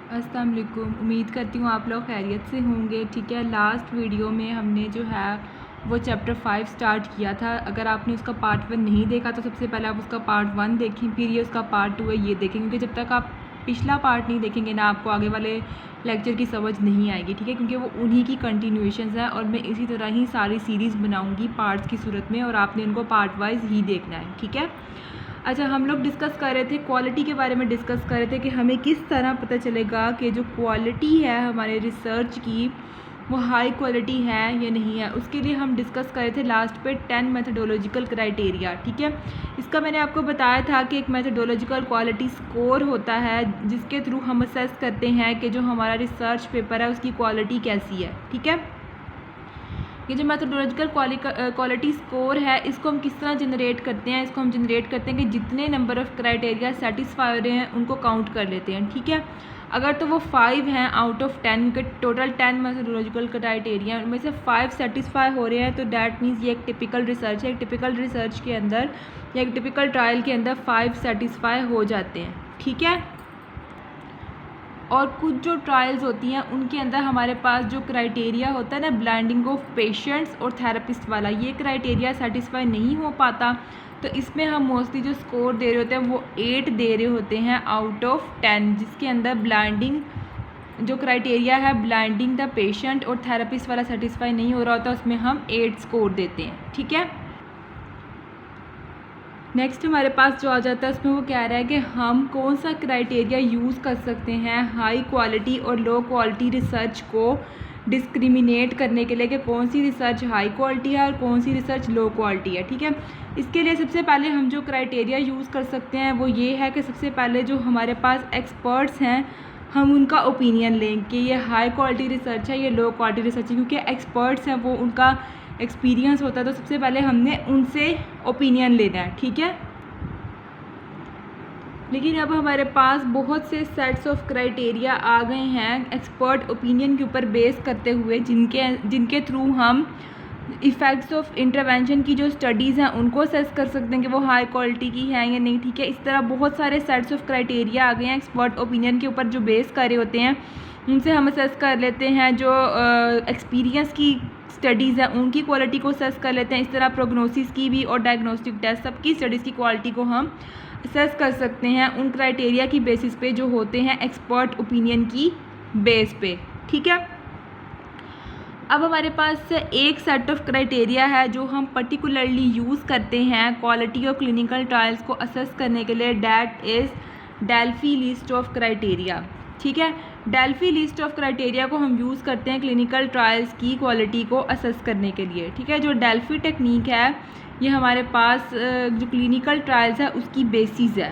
अस्सलाम वालेकुम। उम्मीद करती हूँ आप लोग खैरियत से होंगे। ठीक है, लास्ट वीडियो में हमने जो है वो चैप्टर 5 स्टार्ट किया था। अगर आपने उसका पार्ट 1 नहीं देखा तो सबसे पहले आप उसका पार्ट 1 देखें, फिर ये उसका पार्ट 2 है ये देखें, क्योंकि जब तक आप पिछला पार्ट नहीं देखेंगे ना आपको आगे वाले लेक्चर की समझ नहीं आएगी। ठीक है, क्योंकि वो उन्हीं की कंटिन्यूएशंस है और मैं इसी तरह ही सारी सीरीज़ बनाऊँगी पार्ट्स की सूरत में और आपने उनको पार्ट वाइज ही देखना है। ठीक है। अच्छा, हम लोग डिस्कस कर रहे थे क्वालिटी के बारे में, डिस्कस कर रहे थे कि हमें किस तरह पता चलेगा कि जो क्वालिटी है हमारे रिसर्च की वो हाई क्वालिटी है या नहीं है। उसके लिए हम डिस्कस कर रहे थे लास्ट पे 10 मेथडोलॉजिकल क्राइटेरिया। ठीक है, इसका मैंने आपको बताया था कि एक मेथडोलॉजिकल क्वालिटी स्कोर होता है जिसके थ्रू हम असेस करते हैं कि जो हमारा रिसर्च पेपर है उसकी क्वालिटी कैसी है। ठीक है, ये जो मैथोडोलॉजिकल क्वालिटी स्कोर है इसको हम किस तरह जनरेट करते हैं। इसको हम जनरेट करते हैं कि जितने नंबर ऑफ़ क्राइटेरिया सेटिस्फाई हो रहे हैं उनको काउंट कर लेते हैं। ठीक है, अगर तो वो 5 हैं आउट ऑफ 10 के टोटल 10 मैथोडोलॉजिकल क्राइटेरिया उनमें से 5 सेटिस्फाई हो रहे हैं तो डैट मीन्स ये एक टिपिकल रिसर्च है। एक टिपिकल रिसर्च के अंदर या एक टिपिकल ट्रायल के अंदर 5 सेटिस्फाई हो जाते हैं। ठीक है, और कुछ जो ट्रायल्स होती हैं उनके अंदर हमारे पास जो क्राइटेरिया होता है ना ब्लाइंडिंग ऑफ पेशेंट्स और थेरेपिस्ट वाला, ये क्राइटेरिया सेटिस्फाई नहीं हो पाता तो इसमें हम मोस्टली जो स्कोर दे रहे होते हैं वो 8 दे रहे होते हैं आउट ऑफ 10, जिसके अंदर ब्लाइंडिंग जो क्राइटेरिया है ब्लाइंडिंग द पेशेंट और थेरेपिस्ट वाला सेटिस्फाई नहीं हो रहा होता उसमें हम 8 स्कोर देते हैं। ठीक है, नेक्स्ट हमारे पास जो आ जाता है उसमें वो कह रहा है कि हम कौन सा क्राइटेरिया यूज़ कर सकते हैं हाई क्वालिटी और लो क्वालिटी रिसर्च को डिस्क्रिमिनेट करने के लिए कि कौन सी रिसर्च हाई क्वालिटी है और कौन सी रिसर्च लो क्वालिटी है। ठीक है, इसके लिए सबसे पहले हम जो क्राइटेरिया यूज़ कर सकते हैं वो ये है कि सबसे पहले जो हमारे पास एक्सपर्ट्स हैं हम उनका ओपिनियन लें कि ये हाई क्वालिटी रिसर्च है ये लो क्वालिटी रिसर्च है, क्योंकि एक्सपर्ट्स हैं वो उनका एक्सपीरियंस होता है तो सबसे पहले हमने उनसे ओपिनियन लेना है। ठीक है, लेकिन अब हमारे पास बहुत से सेट्स ऑफ क्राइटेरिया आ गए हैं एक्सपर्ट ओपिनियन के ऊपर बेस करते हुए जिनके थ्रू हम इफ़ेक्ट्स ऑफ इंटरवेंशन की जो स्टडीज़ हैं उनको असेस कर सकते हैं कि वो हाई क्वालिटी की है या नहीं। ठीक है, इस तरह बहुत सारे सेट्स ऑफ क्राइटेरिया आ गए हैं एक्सपर्ट ओपिनियन के ऊपर जो बेस कर रहे होते हैं उनसे हम असेस कर लेते हैं। जो एक्सपीरियंस की स्टडीज़ हैं उनकी क्वालिटी को असेस कर लेते हैं। इस तरह प्रोग्नोसिस की भी और डायग्नोस्टिक टेस्ट सबकी स्टडीज़ की क्वालिटी को हम असेस कर सकते हैं उन क्राइटेरिया की बेसिस पे जो होते हैं एक्सपर्ट ओपिनियन की बेस पे। ठीक है, अब हमारे पास एक सेट ऑफ क्राइटेरिया है जो हम पर्टिकुलरली यूज़ करते हैं क्वालिटी ऑफ क्लिनिकल ट्रायल्स को असेस करने के लिए, that is Delphi list of criteria. ठीक है, डेल्फी लिस्ट ऑफ क्राइटेरिया को हम यूज़ करते हैं क्लिनिकल ट्रायल्स की क्वालिटी को असेस करने के लिए। ठीक है, जो डेल्फी टेक्निक है ये हमारे पास जो क्लिनिकल ट्रायल्स है उसकी बेसिस है।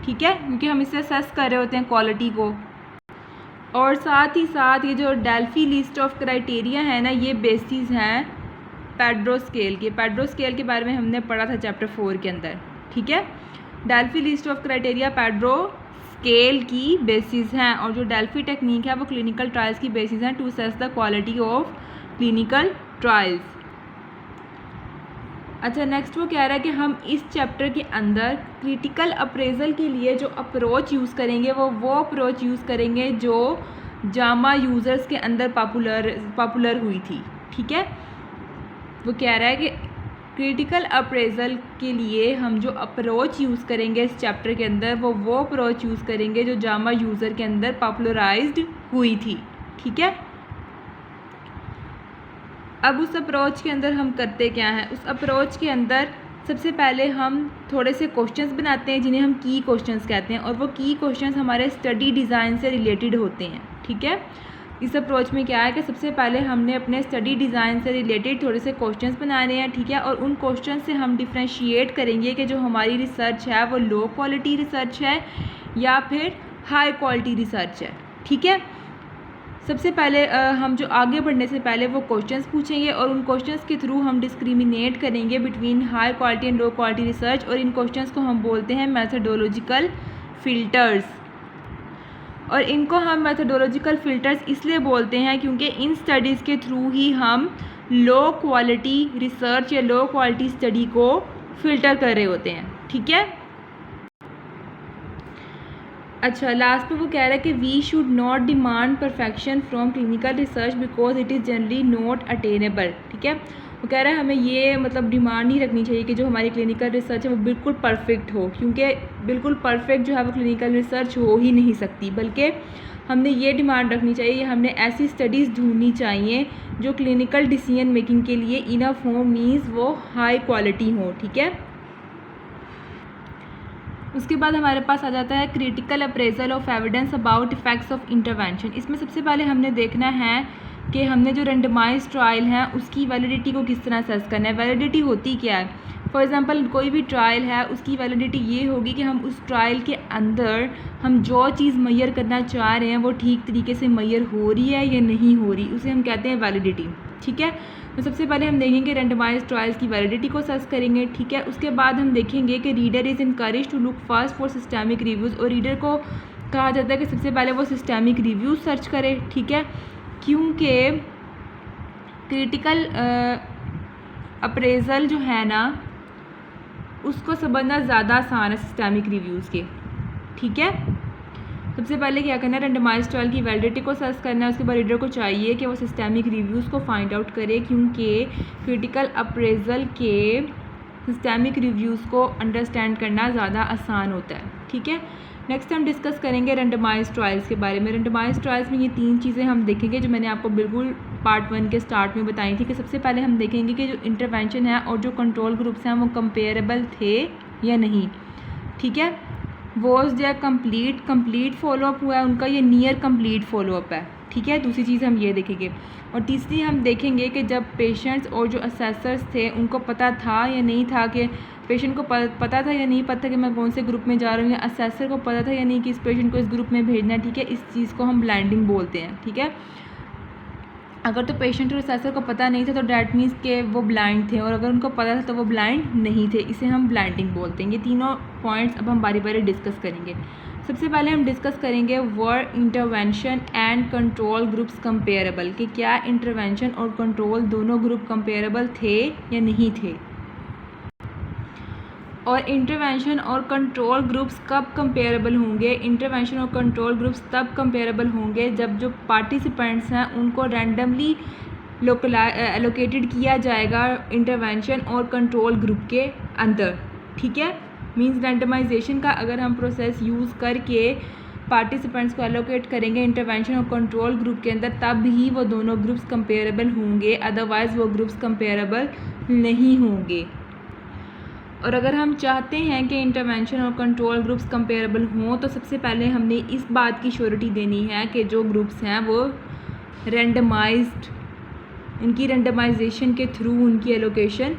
ठीक है, क्योंकि हम इससे असेस कर रहे होते हैं क्वालिटी को, और साथ ही साथ ये जो डेल्फी लिस्ट ऑफ क्राइटेरिया है ना ये बेसिस हैं पेड्रो स्केल के। पेड्रो स्केल के बारे में हमने पढ़ा था चैप्टर 4 के अंदर। ठीक है, Delphi list of criteria Pedro scale की बेसिस हैं और जो डेल्फी टेक्निक है वो क्लिनिकल ट्रायल्स की बेसिस हैं to assess the quality of clinical trials. अच्छा, नेक्स्ट वो कह रहा है कि हम इस चैप्टर के अंदर क्रिटिकल अप्रेजल के लिए जो अप्रोच यूज़ करेंगे वो अप्रोच यूज़ करेंगे जो जामा यूज़र्स के अंदर पॉपुलर हुई थी। ठीक है, वो कह रहा है कि क्रिटिकल अप्रेजल के लिए हम जो अप्रोच यूज़ करेंगे इस चैप्टर के अंदर वो अप्रोच यूज़ करेंगे जो जामा यूज़र के अंदर पॉपुलराइज्ड हुई थी। ठीक है, अब उस अप्रोच के अंदर हम करते क्या हैं, उस अप्रोच के अंदर सबसे पहले हम थोड़े से क्वेश्चंस बनाते हैं जिन्हें हम की क्वेश्चंस कहते हैं और वो की क्वेश्चंस हमारे स्टडी डिज़ाइन से रिलेटेड होते हैं। ठीक है, इस अप्रोच में क्या है कि सबसे पहले हमने अपने स्टडी डिज़ाइन से रिलेटेड थोड़े से क्वेश्चंस बनाने हैं। ठीक है, और उन क्वेश्चन से हम डिफ्रेंशिएट करेंगे कि जो हमारी रिसर्च है वो लो क्वालिटी रिसर्च है या फिर हाई क्वालिटी रिसर्च है। ठीक है, सबसे पहले हम जो आगे बढ़ने से पहले वो क्वेश्चंस पूछेंगे और उन क्वेश्चंस के थ्रू हम डिस्क्रिमिनेट करेंगे between high quality and low quality research, और इन क्वेश्चंस को हम बोलते हैं मेथडोलॉजिकल फ़िल्टर्स। और इनको हम मेथडोलॉजिकल फ़िल्टर्स इसलिए बोलते हैं क्योंकि इन स्टडीज़ के थ्रू ही हम लो क्वालिटी रिसर्च या लो क्वालिटी स्टडी को फ़िल्टर कर रहे होते हैं। ठीक है, अच्छा, लास्ट में वो कह रहा है कि we should not demand perfection from clinical research because it is generally not attainable. ठीक है, वो कह रहा है हमें ये मतलब डिमांड नहीं रखनी चाहिए कि जो हमारी क्लिनिकल रिसर्च है वो बिल्कुल परफेक्ट हो, क्योंकि बिल्कुल परफेक्ट जो है वो क्लिनिकल रिसर्च हो ही नहीं सकती, बल्कि हमने ये डिमांड रखनी चाहिए, हमने ऐसी स्टडीज़ ढूंढनी चाहिए जो क्लिनिकल डिसीजन मेकिंग के लिए इनफ हो, मीन्स वो हाई क्वालिटी हो। ठीक है, उसके बाद हमारे पास आ जाता है critical appraisal of evidence about effects of intervention. इसमें सबसे पहले हमने देखना है कि हमने जो रेंडमाइज ट्रायल है उसकी वैलिडिटी को किस तरह असेस करना है। वैलिडिटी होती क्या है? फॉर एग्जांपल कोई भी ट्रायल है उसकी वैलिडिटी ये होगी कि हम उस ट्रायल के अंदर हम जो चीज़ मैयर करना चाह रहे हैं वो ठीक तरीके से मैयर हो रही है या नहीं हो रही, उसे हम कहते हैं वैलिडिटी। ठीक है, तो सबसे पहले हम देखेंगे रेंडमाइज ट्रायल्स की वैलिडिटी को सर्च करेंगे। ठीक है, उसके बाद हम देखेंगे कि reader is encourage to look first for systemic reviews, और रीडर को कहा जाता है कि सबसे पहले वो सिस्टेमिक रिव्यूज़ सर्च करे। ठीक है, क्योंकि क्रिटिकल अप्रेजल जो है ना उसको समझना ज़्यादा आसान है सिस्टेमिक रिव्यूज़ के। ठीक है, सबसे पहले क्या करना है, रेंडमाइज ट्रायल की वैलिडिटी को सर्च करना है। उसके बाद रीडर को चाहिए कि वो सिस्टेमिक रिव्यूज़ को फाइंड आउट करे, क्योंकि क्रिटिकल अप्रेजल के सिस्टेमिक रिव्यूज़ को अंडरस्टैंड करना ज़्यादा आसान होता है। ठीक है, नेक्स्ट हम डिस्कस करेंगे रेंडमाइज ट्रायल्स के बारे में। रेंडमाइज ट्रायल्स में ये 3 चीज़ें हम देखेंगे जो मैंने आपको बिल्कुल पार्ट 1 के स्टार्ट में बताई थी कि सबसे पहले हम देखेंगे कि जो इंटरवेंशन है और जो कंट्रोल ग्रुप्स हैं वो कंपेरेबल थे या नहीं। ठीक है, वॉज देयर कंप्लीट फॉलोअप हुआ है उनका, ये नियर कंप्लीट फॉलोअप है। ठीक है, दूसरी चीज़ हम ये देखेंगे। और तीसरी हम देखेंगे कि जब पेशेंट्स और जो असेसर्स थे उनको पता था या नहीं था, कि पेशेंट को पता था या नहीं पता कि मैं कौन से ग्रुप में जा रहा हूँ, या असेसर को पता था या नहीं कि इस पेशेंट को इस ग्रुप में भेजना है। ठीक है, इस चीज़ को हम ब्लाइंडिंग बोलते हैं। ठीक है, अगर तो पेशेंट और असेसर को पता नहीं था तो डैट मीन्स के वो ब्लाइंड थे, और अगर उनको पता था तो वो ब्लाइंड नहीं थे, इसे हम ब्लाइंडिंग बोलते हैं। ये तीनों पॉइंट्स अब हम बारी बारी डिस्कस करेंगे। सबसे पहले हम डिस्कस करेंगे were intervention and control groups comparable, कि क्या इंटरवेंशन और कंट्रोल दोनों ग्रुप कंपेरेबल थे या नहीं थे, और इंटरवेंशन और कंट्रोल ग्रुप्स कब कंपेरेबल होंगे। इंटरवेंशन और कंट्रोल ग्रुप्स तब कंपेरेबल होंगे जब जो पार्टिसिपेंट्स हैं उनको रैंडमली एलोकेटेड किया जाएगा इंटरवेंशन और कंट्रोल ग्रुप के अंदर। ठीक है, मींस रैंडमाइजेशन का अगर हम प्रोसेस यूज़ करके पार्टिसिपेंट्स को एलोकेट करेंगे इंटरवेंशन और कंट्रोल ग्रुप के अंदर, तब ही वो दोनों ग्रुप्स कंपेरेबल होंगे, अदरवाइज़ वो ग्रुप्स कंपेरेबल नहीं होंगे। और अगर हम चाहते हैं कि इंटरवेंशन और कंट्रोल ग्रुप्स कंपेरेबल हों तो सबसे पहले हमने इस बात की श्योरिटी देनी है कि जो ग्रुप्स हैं वो रेंडमाइज्ड, उनकी रेंडमाइजेशन के थ्रू उनकी एलोकेशन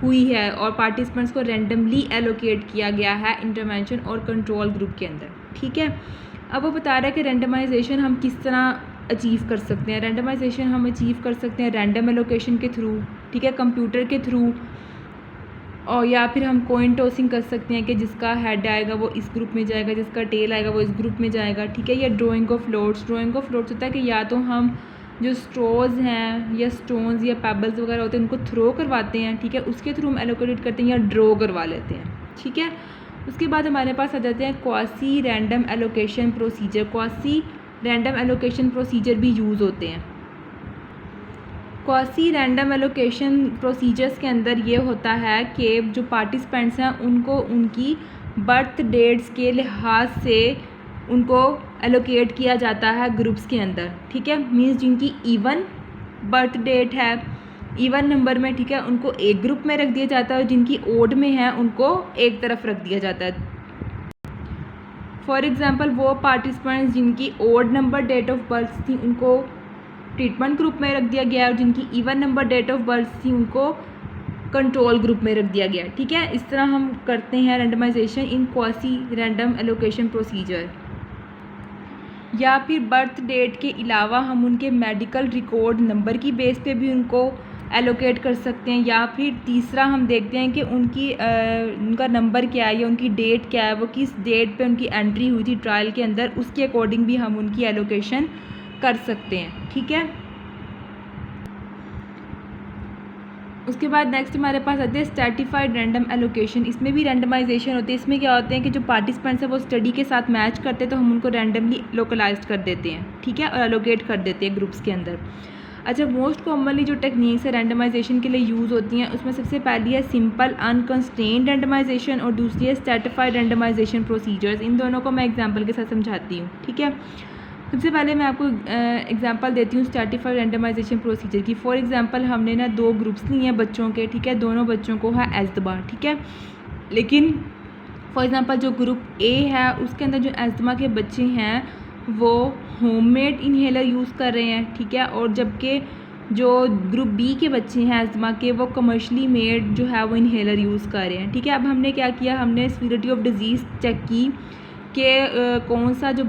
हुई है और पार्टिसिपेंट्स को रेंडमली एलोकेट किया गया है इंटरवेंशन और कंट्रोल ग्रुप के अंदर। ठीक है, अब वो बता रहा है कि रेंडमाइजेशन हम किस तरह अचीव कर सकते हैं। रेंडमाइजेशन हम अचीव कर सकते हैं रैंडम एलोकेशन के थ्रू, ठीक है, कंप्यूटर के थ्रू, और या फिर हम कॉइन टॉसिंग कर सकते हैं कि जिसका हेड आएगा वो इस ग्रुप में जाएगा, जिसका टेल आएगा वो इस ग्रुप में जाएगा। ठीक है, या drying of loads. Drying of loads होता है कि या तो हम जो स्ट्रॉज हैं या स्टोन्स या पेबल्स वगैरह होते हैं उनको थ्रो करवाते हैं, ठीक है, उसके थ्रू हम एलोकेट करते हैं या ड्रॉ करवा लेते हैं। ठीक है, उसके बाद हमारे पास आ जाते हैं quasi random allocation procedure. Quasi random allocation procedure भी यूज़ होते हैं। क्वासी रैंडम एलोकेशन प्रोसीजर्स के अंदर ये होता है कि जो पार्टिसिपेंट्स हैं उनको उनकी बर्थ डेट्स के लिहाज से उनको एलोकेट किया जाता है ग्रुप्स के अंदर। ठीक है, मीन्स जिनकी इवन बर्थ डेट है, इवन नंबर में, ठीक है, उनको एक ग्रुप में रख दिया जाता है, और जिनकी ओड में है उनको एक तरफ रख दिया जाता है। फॉर एग्ज़ाम्पल वो पार्टिसिपेंट्स जिनकी odd number date of birth थी उनको ट्रीटमेंट ग्रुप में रख दिया गया, और जिनकी even number date of birth थी उनको कंट्रोल ग्रुप में रख दिया गया। ठीक है, इस तरह हम करते हैं रेंडमाइजेशन इन क्वासी रैंडम एलोकेशन प्रोसीजर। या फिर बर्थ डेट के अलावा हम उनके मेडिकल रिकॉर्ड नंबर की बेस पे भी उनको एलोकेट कर सकते हैं, या फिर तीसरा हम देखते हैं कि उनका नंबर क्या है या उनकी डेट क्या है, वो किस डेट पे उनकी एंट्री हुई थी ट्रायल के अंदर, उसके अकॉर्डिंग भी हम उनकी एलोकेशन कर सकते हैं। ठीक है, उसके बाद नेक्स्ट हमारे पास आते हैं स्ट्रैटिफाइड रैंडम एलोकेशन। इसमें भी रैंडमाइजेशन होती है। इसमें क्या होते हैं कि जो पार्टिसिपेंट्स हैं वो स्टडी के साथ मैच करते हैं तो हम उनको रैंडमली लोकलाइज कर देते हैं, ठीक है, और एलोकेट कर देते हैं ग्रुप्स के अंदर। अच्छा, मोस्ट कॉमनली जो टेक्निक्स है रैंडमाइजेशन के लिए यूज़ होती हैं उसमें सबसे पहली है सिंपल अनकंस्ट्रेन्ड रैंडमाइजेशन और दूसरी है स्ट्रैटिफाइड रैंडमाइजेशन प्रोसीजर्स। इन दोनों को मैं एग्जांपल के साथ समझाती हूँ, ठीक है। सबसे पहले मैं आपको एग्जांपल देती हूँ स्ट्रैटिफाइड रैंडमाइजेशन प्रोसीजर की। फॉर एग्जांपल हमने ना 2 ग्रुप्स लिए हैं बच्चों के, ठीक है, दोनों बच्चों को है एस्तमा, ठीक है, लेकिन फॉर एग्जांपल जो ग्रुप ए है उसके अंदर जो एस्तमा के बच्चे हैं वो होममेड इन्हेलर यूज़ कर रहे हैं, ठीक है, और जबकि जो ग्रुप बी के बच्चे हैं एस्तमा के वो कमर्शली मेड जो है वो इन्हेलर यूज़ कर रहे हैं, ठीक है। अब हमने क्या किया, हमने सीवियरिटी ऑफ डिज़ीज़ चेक की कि कौन सा जो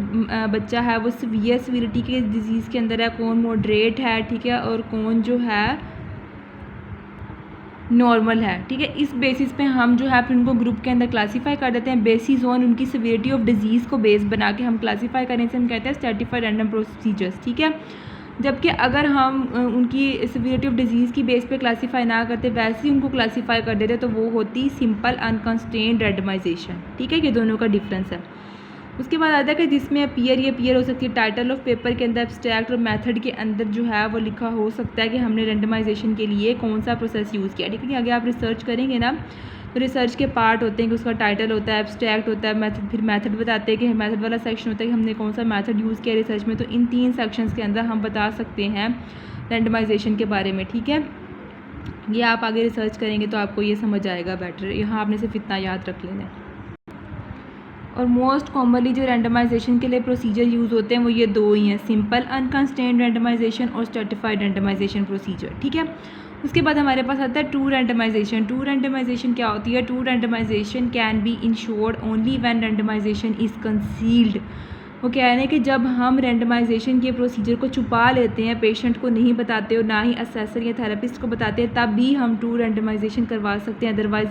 बच्चा है वो सीवियरिटी के डिज़ीज़ के अंदर है, कौन मॉडरेट है, ठीक है, और कौन जो है नॉर्मल है, ठीक है। इस बेसिस पे हम जो है फिर उनको ग्रुप के अंदर क्लासीफाई कर देते हैं बेसिस ऑन उनकी सीवियरिटी ऑफ डिज़ीज़ को बेस बना के हम क्लासीफाई करने से हम कहते हैं स्ट्रैटिफाइड रैंडम प्रोसीजर्स, ठीक है। जबकि अगर हम उनकी सीवियरिटी ऑफ डिज़ीज़ की बेस पे क्लासीफाई ना करते वैसे ही उनको क्लासीफाई कर देते तो वो होती सिंपल अनकंस्ट्रेन्ड रैंडमाइजेशन, ठीक है। ये दोनों का डिफरेंस है। उसके बाद आता है कि जिसमें ये अपीयर हो सकती है टाइटल ऑफ पेपर के अंदर, एब्स्ट्रैक्ट और मेथड के अंदर जो है वो लिखा हो सकता है कि हमने रैंडमाइजेशन के लिए कौन सा प्रोसेस यूज़ किया, ठीक है। आगे आप रिसर्च करेंगे ना तो रिसर्च के पार्ट होते हैं कि उसका टाइटल होता है, एब्स्ट्रैक्ट होता है, मेथड, फिर मेथड बताते हैं कि मेथड वाला सेक्शन होता है कि हमने कौन सा मेथड यूज़ किया रिसर्च में। तो इन 3 सेक्शंस के अंदर हम बता सकते हैं रैंडमाइजेशन के बारे में, ठीक है। ये आप आगे रिसर्च करेंगे तो आपको ये समझ आएगा बेटर। यहाँ आपने सिर्फ इतना याद रख लेना है। और मोस्ट कॉमनली जो रैंडमाइजेशन के लिए प्रोसीजर यूज़ होते हैं वो ये 2 ही हैं, सिंपल अनकंस्ट्रेन्ड रैंडमाइजेशन और स्ट्रैटिफाइड रैंडमाइजेशन प्रोसीजर, ठीक है। उसके बाद हमारे पास आता है ट्रू रैंडमाइजेशन। ट्रू रैंडमाइजेशन क्या होती है? True randomisation can be ensured only when randomisation is concealed. वो कह रहे हैं कि जब हम रैंडमाइजेशन के प्रोसीजर को छुपा लेते हैं, पेशेंट को नहीं बताते और ना ही असेसर या थेरेपिस्ट को बताते हैं, तब भी हम ट्रू रैंडमाइजेशन करवा सकते हैं, अदरवाइज